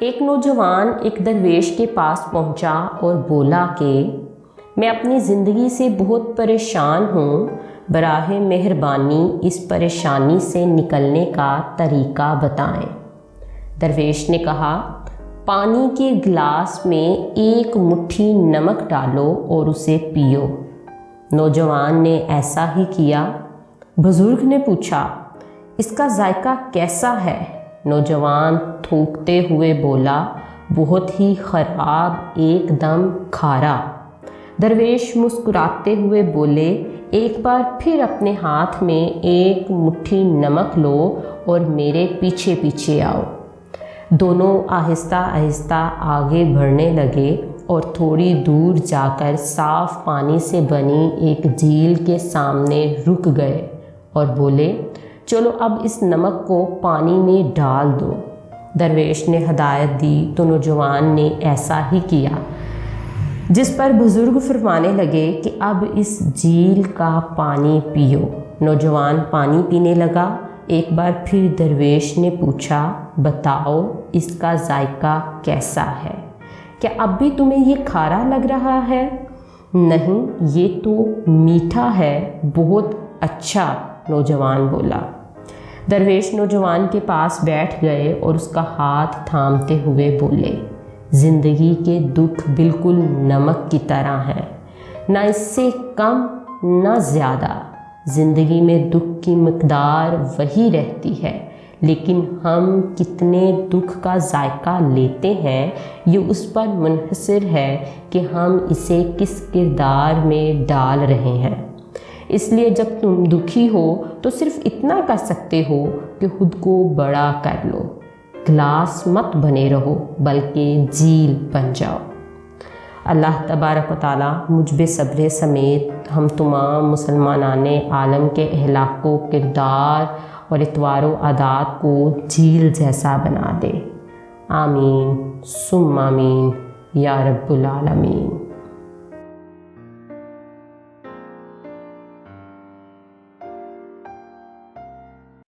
ایک نوجوان ایک درویش کے پاس پہنچا اور بولا کہ میں اپنی زندگی سے بہت پریشان ہوں، براہ مہربانی اس پریشانی سے نکلنے کا طریقہ بتائیں۔ درویش نے کہا، پانی کے گلاس میں ایک مٹھی نمک ڈالو اور اسے پیو۔ نوجوان نے ایسا ہی کیا۔ بزرگ نے پوچھا، اس کا ذائقہ کیسا ہے؟ نوجوان تھوکتے ہوئے بولا، بہت ہی خراب، ایک دم کھارا۔ درویش مسکراتے ہوئے بولے، ایک بار پھر اپنے ہاتھ میں ایک مٹھی نمک لو اور میرے پیچھے پیچھے آؤ۔ دونوں آہستہ آہستہ آگے بڑھنے لگے اور تھوڑی دور جا کر صاف پانی سے بنی ایک جھیل کے سامنے رک گئے اور بولے، چلو اب اس نمک کو پانی میں ڈال دو۔ درویش نے ہدایت دی تو نوجوان نے ایسا ہی کیا، جس پر بزرگ فرمانے لگے کہ اب اس جھیل کا پانی پیو۔ نوجوان پانی پینے لگا۔ ایک بار پھر درویش نے پوچھا، بتاؤ اس کا ذائقہ کیسا ہے؟ کیا اب بھی تمہیں یہ کھارا لگ رہا ہے؟ نہیں، یہ تو میٹھا ہے، بہت اچھا، نوجوان بولا۔ درویش نوجوان کے پاس بیٹھ گئے اور اس کا ہاتھ تھامتے ہوئے بولے، زندگی کے دکھ بالکل نمک کی طرح ہیں، نہ اس سے کم نہ زیادہ۔ زندگی میں دکھ کی مقدار وہی رہتی ہے، لیکن ہم کتنے دکھ کا ذائقہ لیتے ہیں یہ اس پر منحصر ہے کہ ہم اسے کس کردار میں ڈال رہے ہیں۔ اس لیے جب تم دکھی ہو تو صرف اتنا کر سکتے ہو کہ خود کو بڑا کر لو، گلاس مت بنے رہو بلکہ جھیل بن جاؤ۔ اللہ تبارک و تعالیٰ مجھ صبر سمیت ہم تمام مسلمانان عالم کے اخلاق و کردار اور اطوار و عادات کو جھیل جیسا بنا دے۔ آمین ثم آمین یا رب العالمین۔